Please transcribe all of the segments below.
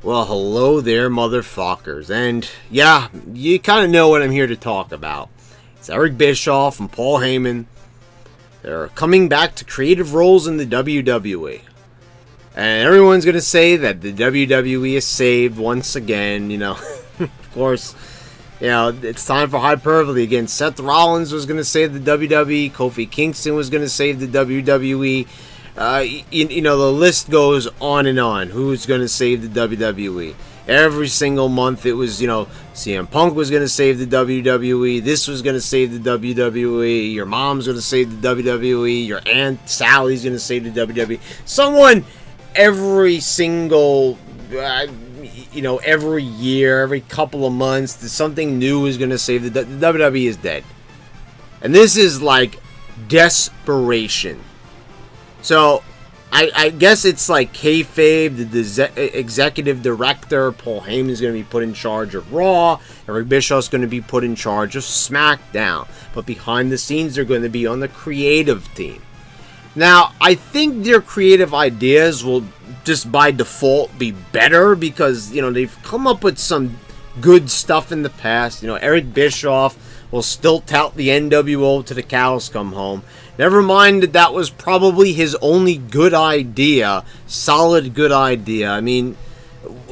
Well, hello there, motherfuckers. And yeah, you kind of know what I'm here to talk about. It's Eric Bischoff and Paul Heyman. They're coming back to creative roles in the WWE. And everyone's going to say that the WWE is saved once again, of course, it's time for hyperbole again. Seth Rollins was going to save the WWE. Kofi Kingston was going to save the WWE. The list goes on and on. Who's going to save the WWE? Every single month it was, CM Punk was going to save the WWE. This was going to save the WWE. Your mom's going to save the WWE. Your Aunt Sally's going to save the WWE. Someone every single, every year, every couple of months, something new is going to save the WWE is dead. And this is like desperation. So, I guess it's like kayfabe, the executive director, Paul Heyman is going to be put in charge of Raw, Eric Bischoff's going to be put in charge of SmackDown, but behind the scenes they're going to be on the creative team. Now, I think their creative ideas will just by default be better because, they've come up with some good stuff in the past. Eric Bischoff will still tout the NWO to the cows come home. Never mind that was probably his only good idea, solid good idea. I mean,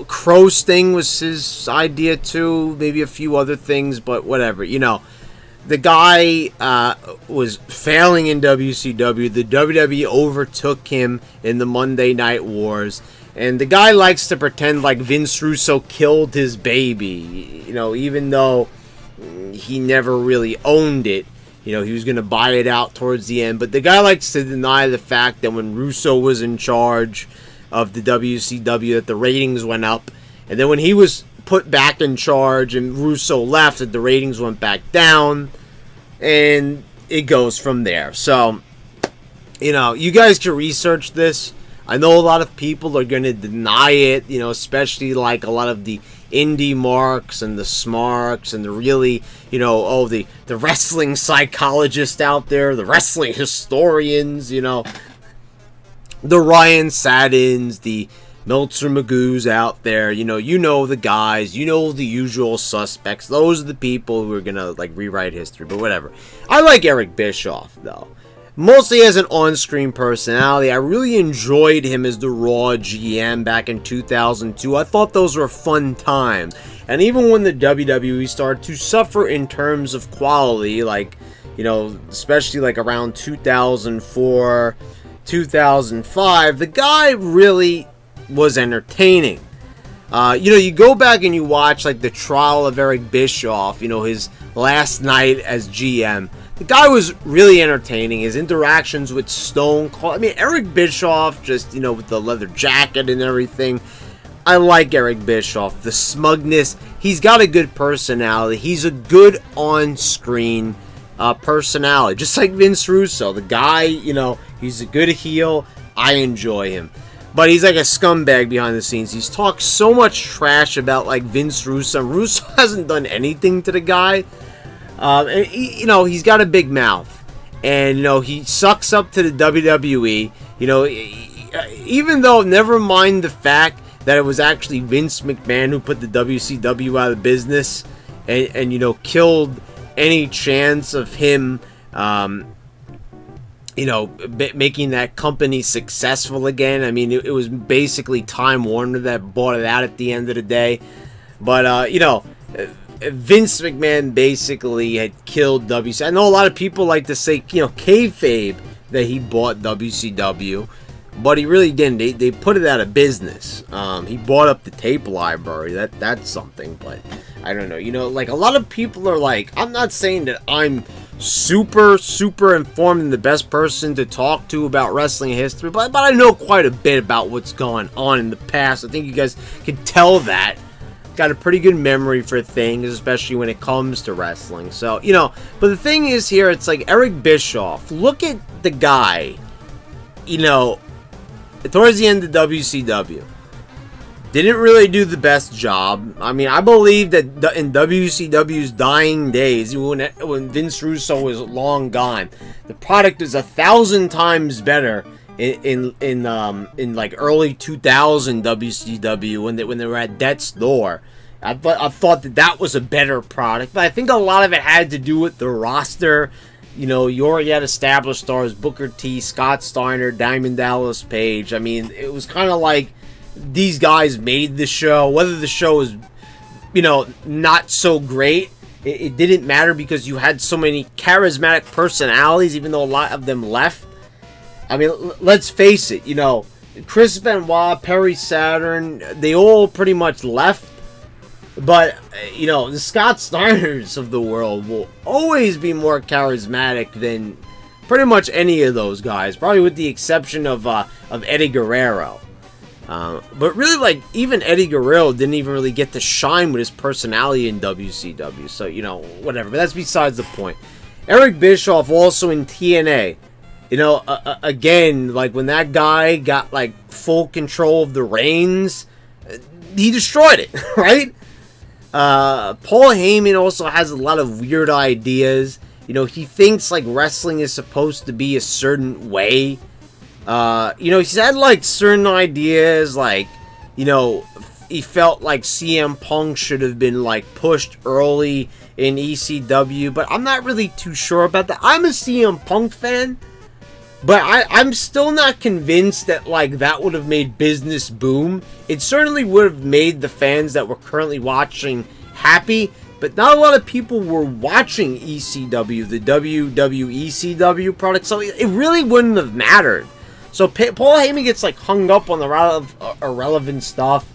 Crow Sting was his idea too, maybe a few other things, but whatever. The guy was failing in WCW. The WWE overtook him in the Monday Night Wars. And the guy likes to pretend like Vince Russo killed his baby, even though he never really owned it. He was going to buy it out towards the end. But the guy likes to deny the fact that when Russo was in charge of the WCW, that the ratings went up. And then when he was put back in charge and Russo left, that the ratings went back down. And it goes from there. So, you guys can research this. I know a lot of people are going to deny it, especially like a lot of the indie marks and the smarks and the really, the wrestling psychologists out there, the wrestling historians, the Ryan Saddins, the Meltzer Magoo's out there, the guys, the usual suspects. Those are the people who are going to, rewrite history, but whatever. I like Eric Bischoff, though. Mostly as an on-screen personality. I really enjoyed him as the Raw GM back in 2002. I thought those were a fun time. And even when the WWE started to suffer in terms of quality, especially around 2004, 2005, the guy really was entertaining. You go back and you watch the trial of Eric Bischoff, his last night as GM. The guy was really entertaining. His interactions with Stone Cold. Eric Bischoff, just, with the leather jacket and everything. I like Eric Bischoff. The smugness. He's got a good personality. He's a good on-screen personality. Just like Vince Russo. The guy, he's a good heel. I enjoy him. But he's like a scumbag behind the scenes. He's talked so much trash about, Vince Russo. Russo hasn't done anything to the guy. He's got a big mouth, and he sucks up to the WWE. Even though, never mind the fact that it was actually Vince McMahon who put the WCW out of business, and killed any chance of him, making that company successful again. It was basically Time Warner that bought it out at the end of the day, but Vince McMahon basically had killed WCW. I know a lot of people like to say, kayfabe that he bought WCW, but he really didn't. They put it out of business. He bought up the tape library. That's something, but I don't know. A lot of people are I'm not saying that I'm super informed and the best person to talk to about wrestling history, but I know quite a bit about what's gone on in the past. I think you guys can tell that. Got a pretty good memory for things, especially when it comes to wrestling. So, but the thing is here, it's Eric Bischoff. Look at the guy, towards the end of WCW. Didn't really do the best job. I believe that in WCW's dying days, when Vince Russo was long gone, the product is 1,000 times better in like early 2000 WCW when they were at death's door. I thought that was a better product, but I think a lot of it had to do with the roster. You know, you already had established stars: Booker T, Scott Steiner, Diamond Dallas Page. I mean, it was kind of like these guys made the show. Whether the show was, you know, not so great, it didn't matter because you had so many charismatic personalities, even though a lot of them left. I mean, let's face it, you know, Chris Benoit, Perry Saturn, they all pretty much left. But, you know, the Scott Steiners of the world will always be more charismatic than pretty much any of those guys. Probably with the exception of Eddie Guerrero. But really, like, even Eddie Guerrero didn't even really get to shine with his personality in WCW. So, you know, whatever. But that's besides the point. Eric Bischoff also in TNA. You know, again, like, when that guy got, like, full control of the reins, he destroyed it, right? Paul Heyman also has a lot of weird ideas. You know, he thinks, like, wrestling is supposed to be a certain way. You know, he's had, like, certain ideas, like, you know, he felt like CM Punk should have been, like, pushed early in ECW, but I'm not really too sure about that. I'm a CM Punk fan, but I'm still not convinced that, like, that would have made business boom. It certainly would have made the fans that were currently watching happy, but not a lot of people were watching ECW, the WWECW product, so it really wouldn't have mattered. So Paul Heyman gets, like, hung up on the irrelevant stuff.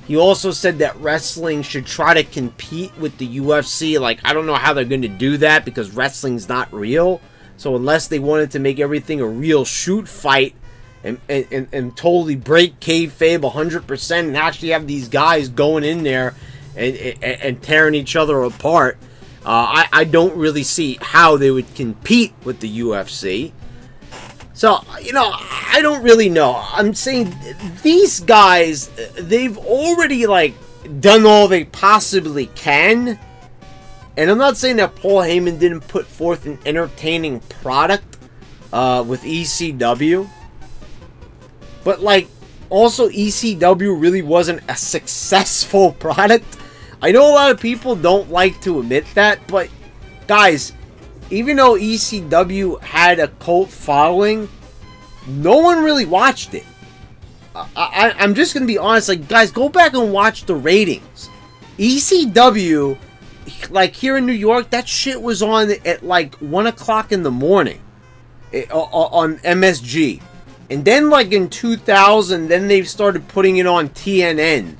He also said that wrestling should try to compete with the UFC. Like, I don't know how they're going to do that because wrestling's not real. So unless they wanted to make everything a real shoot fight and totally break kayfabe 100% and actually have these guys going in there and tearing each other apart, I don't really see how they would compete with the UFC. So, you know, I don't really know. I'm saying these guys, they've already, like, done all they possibly can. And I'm not saying that Paul Heyman didn't put forth an entertaining product with ECW. But, like, also ECW really wasn't a successful product. I know a lot of people don't like to admit that, but, guys, even though ECW had a cult following, no one really watched it. I'm just going to be honest. Like, guys, go back and watch the ratings. ECW, like, here in New York, that shit was on at, like, 1 o'clock in the morning on MSG. And then, like, in 2000, then they started putting it on TNN.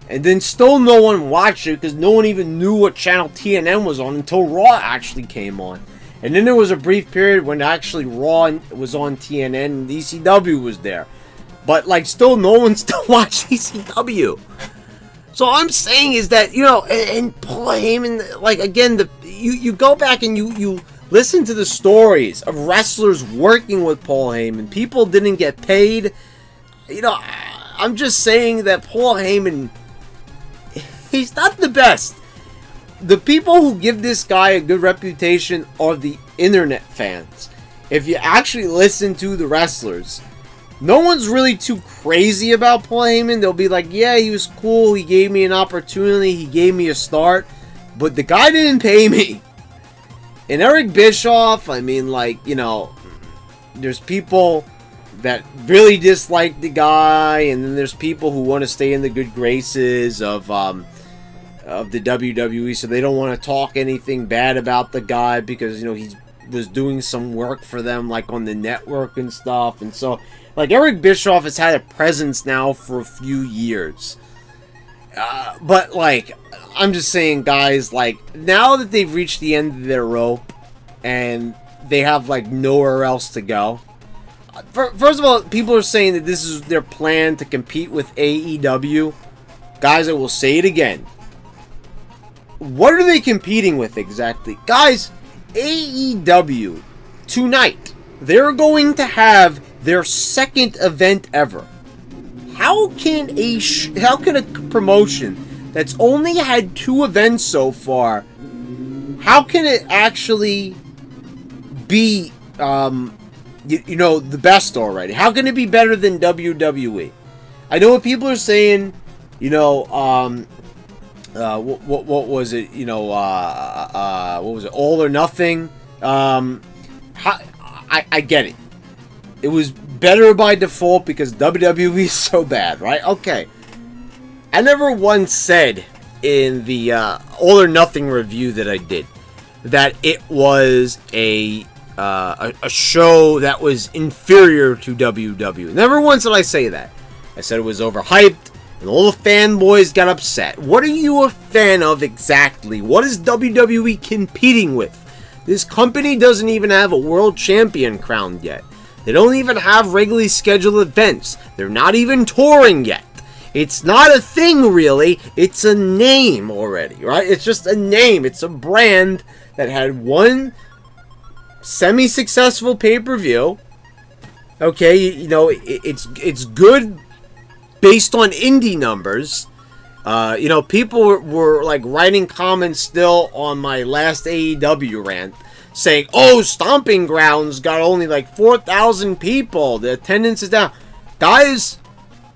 And then still no one watched it because no one even knew what channel TNN was on until Raw actually came on. And then there was a brief period when actually Raw was on TNN and ECW was there. But, like, still no one still watched ECW. So all I'm saying is that, you know, and Paul Heyman, like, again, you go back and you listen to the stories of wrestlers working with Paul Heyman. People didn't get paid. You know, I'm just saying that Paul Heyman, he's not the best. The people who give this guy a good reputation are the internet fans. If you actually listen to the wrestlers, no one's really too crazy about Paul Heyman. They'll be like, yeah, he was cool. He gave me an opportunity. He gave me a start. But the guy didn't pay me. And Eric Bischoff, I mean, like, you know, there's people that really dislike the guy. And then there's people who want to stay in the good graces of the WWE. So they don't want to talk anything bad about the guy because, you know, he was doing some work for them, like, on the network and stuff. And so, like, Eric Bischoff has had a presence now for a few years. But, like, I'm just saying, guys, like, now that they've reached the end of their rope and they have, like, nowhere else to go. First of all, people are saying that this is their plan to compete with AEW. Guys, I will say it again. What are they competing with exactly? Guys, AEW, tonight, they're going to have their second event ever. How can a promotion that's only had 2 events so far, how can it actually be the best already. How can it be better than WWE? I know what people are saying. What was it? What was it? All or Nothing. I get it. It was better by default because WWE is so bad, right? Okay. I never once said in the All or Nothing review that I did that it was a show that was inferior to WWE. Never once did I say that. I said it was overhyped, and all the fanboys got upset. What are you a fan of exactly? What is WWE competing with? This company doesn't even have a world champion crowned yet. They don't even have regularly scheduled events. They're not even touring yet. It's not a thing, really. It's a name already, right? It's just a name. It's a brand that had one semi-successful pay-per-view. Okay, it's good based on indie numbers. People were like writing comments still on my last AEW rant saying, "Oh, Stomping Grounds got only like 4,000 people. The attendance is down." Guys,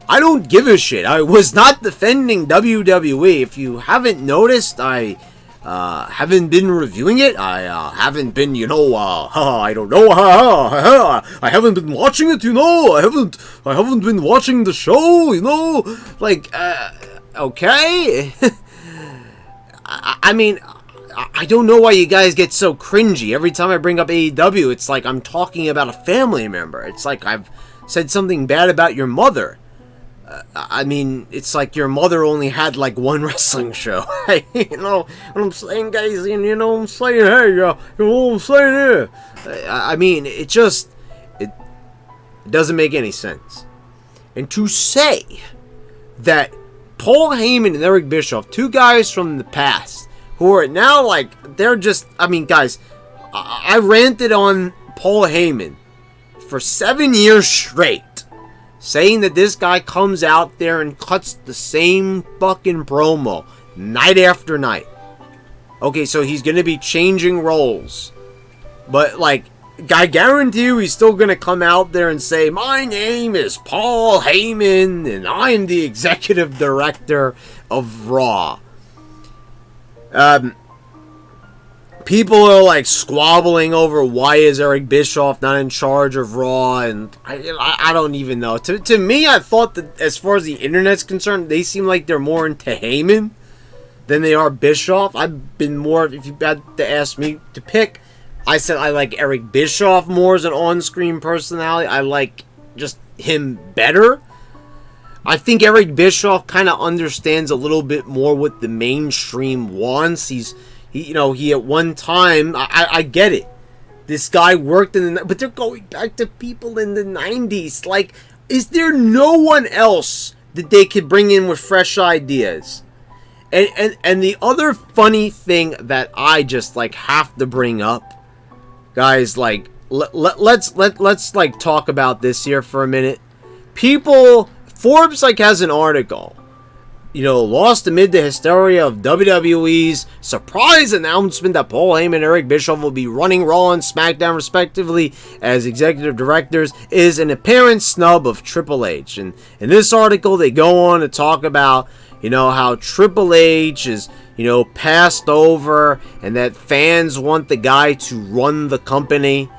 I don't give a shit. I was not defending WWE. If you haven't noticed, I haven't been reviewing it. I haven't been, I don't know, I haven't been watching it, I haven't been watching the show, okay. I mean, I don't know why you guys get so cringy. Every time I bring up AEW, it's like I'm talking about a family member. It's like I've said something bad about your mother. I mean, it's like your mother only had like one wrestling show. You know what I'm saying, guys? You know what I'm saying? Hey, you know what I'm saying here? I mean, it doesn't make any sense. And to say that Paul Heyman and Eric Bischoff, two guys from the past, who are now like, they're just, I mean, guys, I ranted on Paul Heyman for 7 years straight, saying that this guy comes out there and cuts the same fucking promo night after night. Okay, so he's going to be changing roles. But, like, I guarantee you he's still going to come out there and say, "My name is Paul Heyman, and I'm the executive director of Raw." People are like squabbling over why is Eric Bischoff not in charge of Raw, and I don't even know. To me, I thought that as far as the internet's concerned, they seem like they're more into Heyman than they are Bischoff. I've been more, if you had to ask me to pick, I said I like Eric Bischoff more as an on-screen personality. I like just him better. I think Eric Bischoff kind of understands a little bit more what the mainstream wants. He at one time, I get it. This guy worked but they're going back to people in the 90s. Like, is there no one else that they could bring in with fresh ideas? And the other funny thing that I just like have to bring up, guys, like let's like talk about this here for a minute. Forbes like has an article, lost amid the hysteria of WWE's surprise announcement that Paul Heyman and Eric Bischoff will be running Raw and SmackDown respectively as executive directors is an apparent snub of Triple H. And in this article, they go on to talk about, how Triple H is, passed over and that fans want the guy to run the company.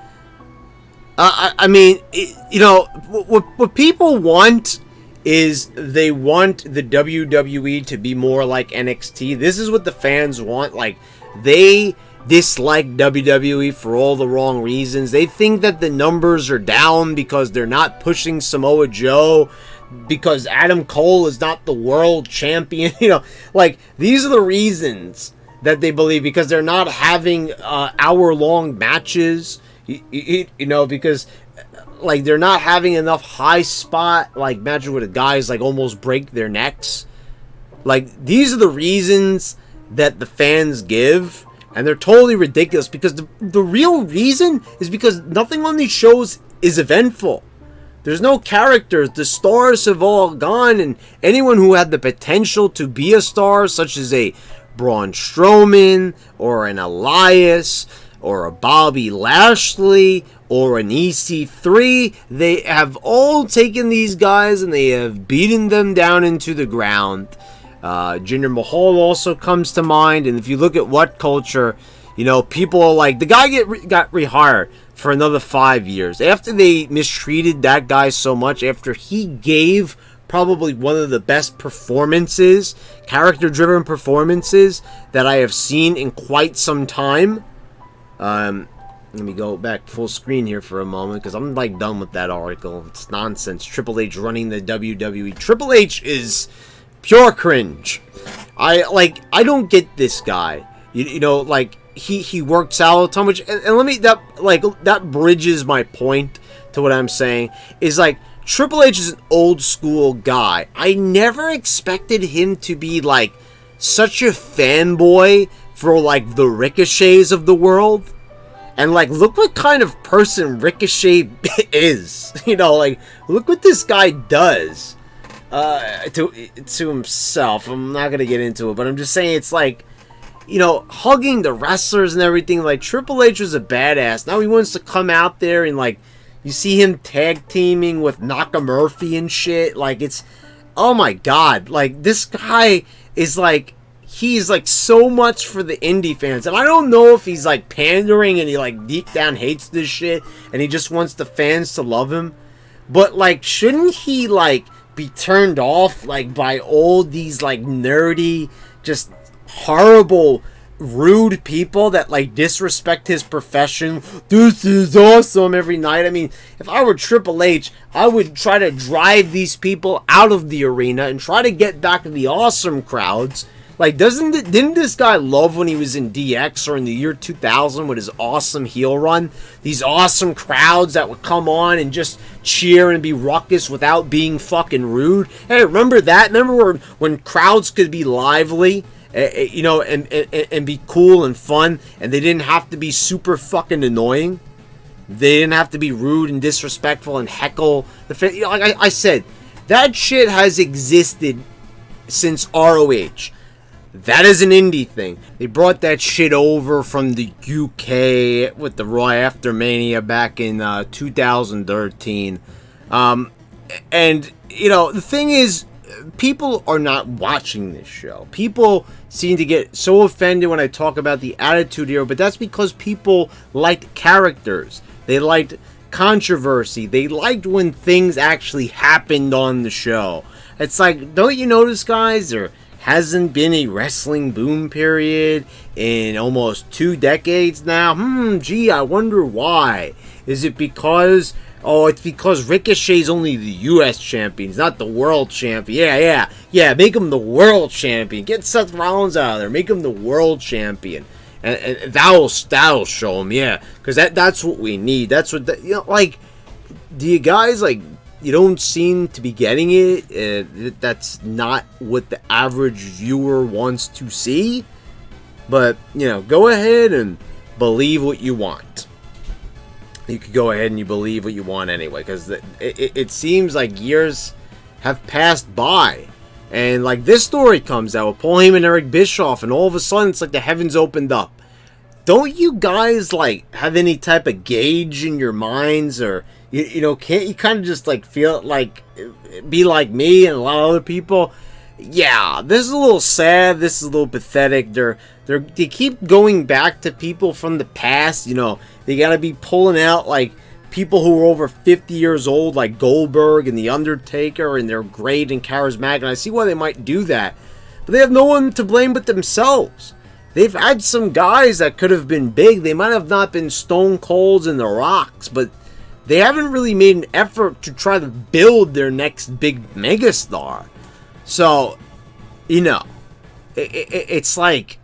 I mean, what people want is they want the WWE to be more like NXT. This is what the fans want. Like, they dislike WWE for all the wrong reasons. They think that the numbers are down because they're not pushing Samoa Joe, because Adam Cole is not the world champion. Like, these are the reasons that they believe, because they're not having hour-long matches, because like they're not having enough high spot like matches where the guys like almost break their necks. Like, these are the reasons that the fans give, and they're totally ridiculous, because the real reason is because nothing on these shows is eventful. There's no characters. The stars have all gone, and anyone who had the potential to be a star, such as a Braun Strowman or an Elias, or a Bobby Lashley or an EC3. They have all taken these guys and they have beaten them down into the ground. Jinder Mahal also comes to mind. And if you look at What Culture, you know, people are like, the guy got rehired for another 5 years. After they mistreated that guy so much, after he gave probably one of the best performances, character-driven performances that I have seen in quite some time. Let me go back full screen here for a moment because I'm like done with that article. It's nonsense. Triple H running the WWE. Triple H is pure cringe. I don't get this guy. You know, like he works out so much, and let me that bridges my point to what I'm saying is like Triple H is an old school guy. I never expected him to be like such a fanboy for like the Ricochets of the world. And like, look what kind of person Ricochet is. You know, like, look what this guy does to himself. I'm not gonna get into it, but I'm just saying it's like, you know, hugging the wrestlers and everything. Like, Triple H was a badass. Now he wants to come out there and like, you see him tag teaming with Nakamurphy and shit. Like, it's, oh my god. Like, this guy is like, he's like so much for the indie fans. And I don't know if he's like pandering and he like deep down hates this shit and he just wants the fans to love him. But like, shouldn't he like be turned off like by all these like nerdy, just horrible, rude people that like disrespect his profession? This is awesome every night. I mean, if I were Triple H, I would try to drive these people out of the arena and try to get back to the awesome crowds. Like, didn't this guy love when he was in DX or in the year 2000 with his awesome heel run? These awesome crowds that would come on and just cheer and be ruckus without being fucking rude. Hey, remember that? Remember when crowds could be lively? You know, and be cool and fun, and they didn't have to be super fucking annoying. They didn't have to be rude and disrespectful and heckle the fan. You know, like I said, that shit has existed since ROH. That is an indie thing. They brought that shit over from the UK with the Raw After Mania back in 2013. And, you know, the thing is, people are not watching this show. People seem to get so offended when I talk about the Attitude Era, but that's because people liked characters. They liked controversy. They liked when things actually happened on the show. It's like, don't you notice, guys? There hasn't been a wrestling boom period in almost 2 decades now. Gee, I wonder why. Is it because... Oh, it's because Ricochet's only the U.S. champion. He's not the world champion. Yeah, make him the world champion. Get Seth Rollins out of there. Make him the world champion. And that'll show him, yeah. Because that's what we need. That's what, you know, like, do you guys, like, you don't seem to be getting it. That's not what the average viewer wants to see. But, you know, go ahead and believe what you want. You could go ahead and you believe what you want anyway, because it seems like years have passed by, and like this story comes out with Paul Heyman and Eric Bischoff, and all of a sudden it's like the heavens opened up. Don't you guys like have any type of gauge in your minds, or you know, can't you kind of just like feel like, be like me and a lot of other people? Yeah, this is a little sad. This is a little pathetic. They keep going back to people from the past. You know, they gotta be pulling out like people who are over 50 years old, like Goldberg and The Undertaker, and they're great and charismatic. And I see why they might do that, but they have no one to blame but themselves. They've had some guys that could have been big. They might have not been Stone Colds and The Rocks, but they haven't really made an effort to try to build their next big megastar. So, you know, it's like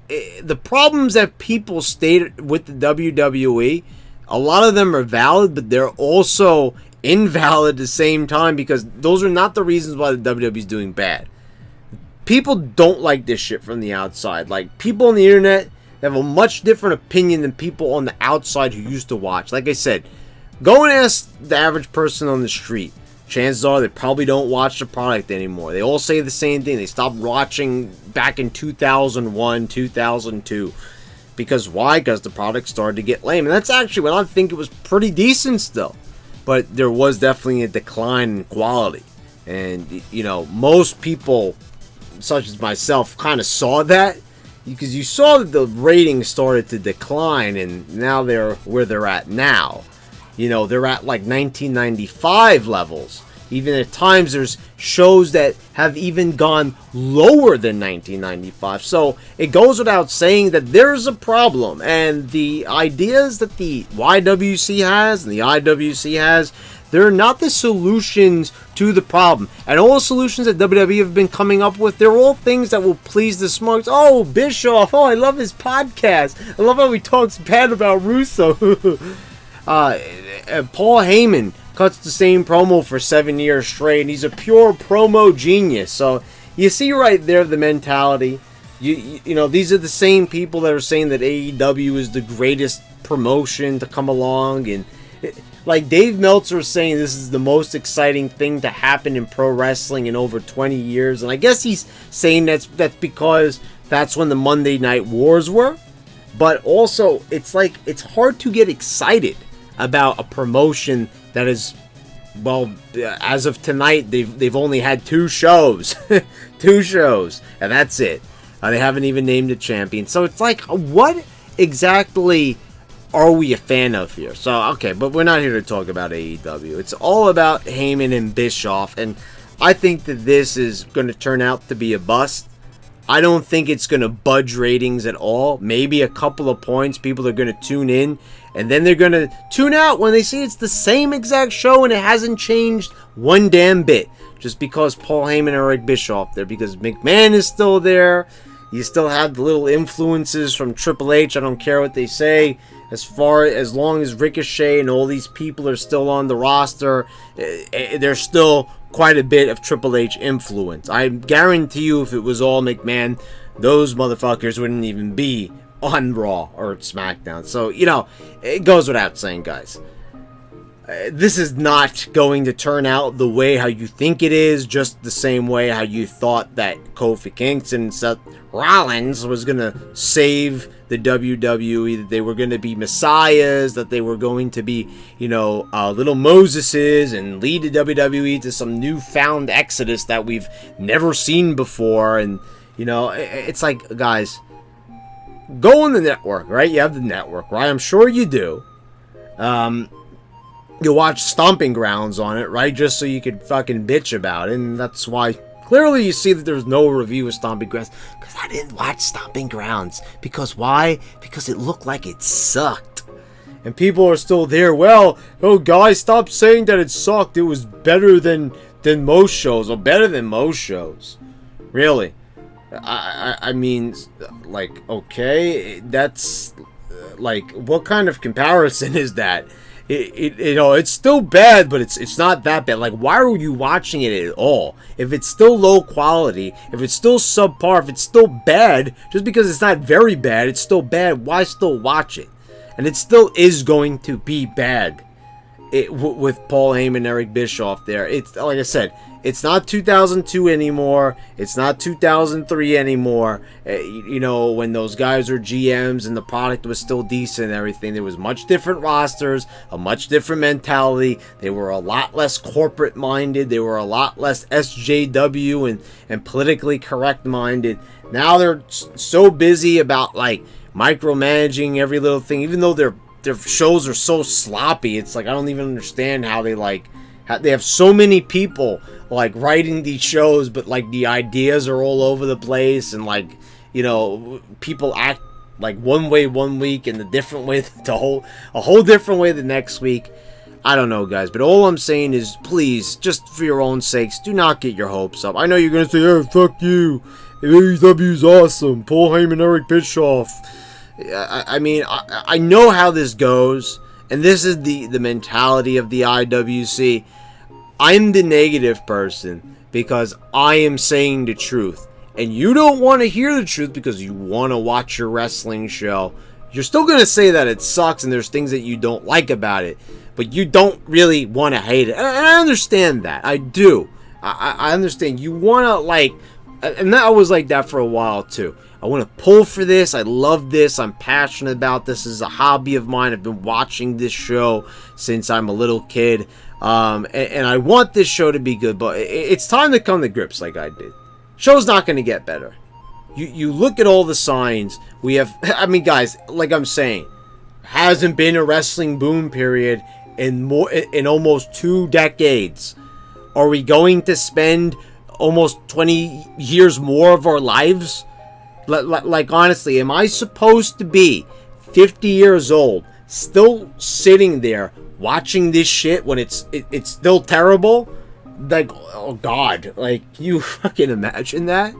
the problems that people state with the WWE, a lot of them are valid, but they're also invalid at the same time, because those are not the reasons why the WWE is doing bad. People don't like this shit from the outside. Like, people on the internet have a much different opinion than people on the outside who used to watch. Like I said, go and ask the average person on the street. Chances are they probably don't watch the product anymore. They all say the same thing. They stopped watching back in 2001, 2002. Because why? Because the product started to get lame. And that's actually when I think it was pretty decent still. But there was definitely a decline in quality. And, you know, most people, such as myself, kind of saw that. Because you saw that the ratings started to decline, and now they're where they're at now. You know, they're at like 1995 levels. Even at times there's shows that have even gone lower than 1995. So it goes without saying that there's a problem. And the ideas that the YWC has and the IWC has, they're not the solutions to the problem. And all the solutions that WWE have been coming up with, they're all things that will please the smarts. Oh, Bischoff. Oh, I love his podcast. I love how he talks bad about Russo. Paul Heyman cuts the same promo for 7 years straight, and he's a pure promo genius. So you see right there the mentality. You know, these are the same people that are saying that AEW is the greatest promotion to come along, and like Dave Meltzer is saying, this is the most exciting thing to happen in pro wrestling in over 20 years. And I guess he's saying that's because that's when the Monday Night Wars were. But also, it's like, it's hard to get excited about a promotion that is, well, as of tonight, they've only had 2 shows. 2 shows. And that's it. They haven't even named a champion. So it's like, what exactly are we a fan of here? So, okay, but we're not here to talk about AEW. It's all about Heyman and Bischoff, and I think that this is going to turn out to be a bust. I don't think it's going to budge ratings at all. Maybe a couple of points. People are going to tune in, and then they're going to tune out when they see it's the same exact show and it hasn't changed one damn bit. Just because Paul Heyman and Eric Bischoff there, because McMahon is still there. You still have the little influences from Triple H. I don't care what they say. As long as Ricochet and all these people are still on the roster, there's still quite a bit of Triple H influence. I guarantee you, if it was all McMahon, those motherfuckers wouldn't even be on Raw or SmackDown. So, you know, it goes without saying, guys. This is not going to turn out the way how you think it is, just the same way how you thought that Kofi Kingston and Seth Rollins was going to save the WWE, that they were going to be messiahs, that they were going to be, you know, little Moseses and lead the WWE to some newfound exodus that we've never seen before. And, you know, it's like, guys, go on the network, right? You have the network, right? I'm sure you do. You watch Stomping Grounds on it, right? Just so you could fucking bitch about it. And that's why clearly you see that there's no review of Stomping Grounds. Because I didn't watch Stomping Grounds. Because why? Because it looked like it sucked. And people are still there. Well, oh guys, stop saying that it sucked. It was better than most shows. Or better than most shows. Really. I mean, like, okay. That's, like, what kind of comparison is that? You know, it's still bad, but it's not that bad. Like, why are you watching it at all? If it's still low quality, if it's still subpar, if it's still bad, just because it's not very bad, it's still bad, why still watch it? And it still is going to be bad with Paul Heyman and Eric Bischoff there. It's, like I said, it's not 2002 anymore. It's not 2003 anymore. You know, when those guys were GMs and the product was still decent and everything. There was much different rosters, a much different mentality. They were a lot less corporate minded. They were a lot less SJW and politically correct minded. Now they're so busy about, like, micromanaging every little thing, even though their shows are so sloppy. It's like, I don't even understand how they, like, they have so many people, like, writing these shows, but, like, the ideas are all over the place, and, like, you know, people act like one way one week and a different way a whole different way the next week. I don't know, guys, but all I'm saying is, please, just for your own sakes, do not get your hopes up. I know you're gonna say, "Oh, fuck you, AEW's awesome, Paul Heyman, Eric Bischoff." I mean, I know how this goes, and this is the mentality of the IWC. I'm the negative person because I am saying the truth. And you don't want to hear the truth because you want to watch your wrestling show. You're still going to say that it sucks and there's things that you don't like about it. But you don't really want to hate it. And I understand that. I do. I understand. You want to, like, And I was like that for a while too. I want to pull for this. I love this. I'm passionate about this. This is a hobby of mine. I've been watching this show since I'm a little kid. And I want this show to be good, but it's time to come to grips like I did. Show's not going to get better. You look at all the signs. We have, I mean, guys, like I'm saying, hasn't been a wrestling boom period in almost 2 decades. Are we going to spend almost 20 years more of our lives? Like, honestly, am I supposed to be 50 years old, still sitting there watching this shit when it's still terrible? Like, oh God, like, can you fucking imagine that?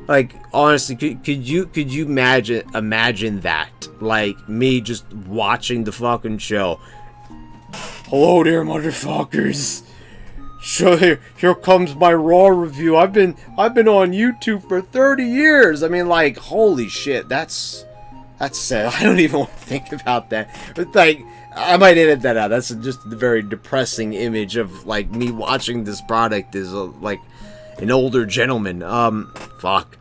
Like, honestly, could you imagine that? Like, me just watching the fucking show. Hello there, motherfuckers. So here comes my Raw review. I've been on YouTube for 30 years. I mean, like, holy shit, that's sad. I don't even want to think about that. But like, I might edit that out. That's just a very depressing image of like me watching this product as like an older gentleman. Fuck.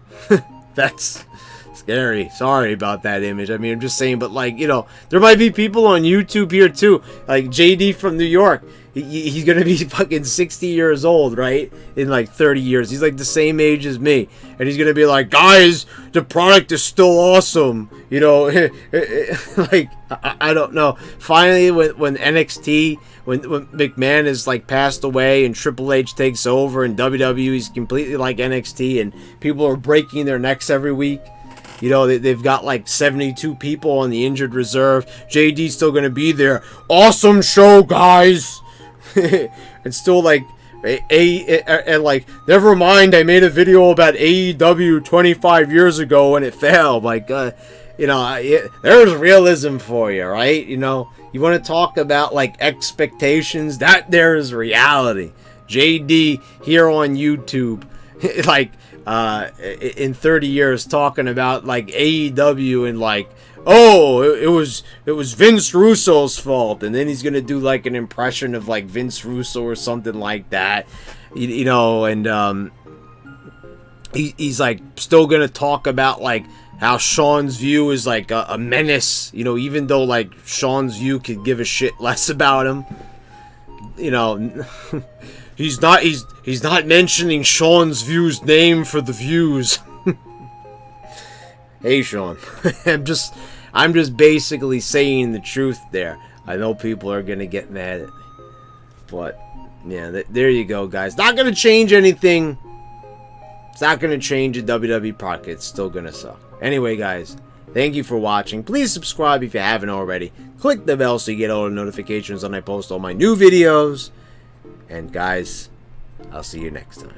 That's scary. Sorry about that image. I mean, I'm just saying, but like, you know, there might be people on YouTube here too. Like JD from New York. He's gonna be fucking 60 years old, right? In like 30 years. He's like the same age as me. And he's gonna be like, guys, the product is still awesome. You know, like, I don't know. Finally, when NXT, when McMahon is like passed away and Triple H takes over and WWE is completely like NXT and people are breaking their necks every week. You know, they've got like 72 people on the injured reserve. JD's still gonna be there. Awesome show, guys. And still like and like, never mind, I made a video about AEW 25 years ago and it failed. Like, you know, there's realism for you, right? You know, you want to talk about like expectations, that there's reality. JD here on YouTube, like, in 30 years talking about like AEW and like, oh, it was Vince Russo's fault, and then he's gonna do like an impression of like Vince Russo or something like that, you know, and he's like still gonna talk about like how Sean's View is like a menace, you know, even though like Sean's View could give a shit less about him, you know. He's not mentioning Sean's View's name for the views. Hey Sean, I'm just basically saying the truth there. I know people are gonna get mad at me, but yeah, there you go, guys. Not gonna change anything. It's not gonna change the WWE product. It's still gonna suck. Anyway, guys, thank you for watching. Please subscribe if you haven't already. Click the bell so you get all the notifications when I post all my new videos. And guys, I'll see you next time.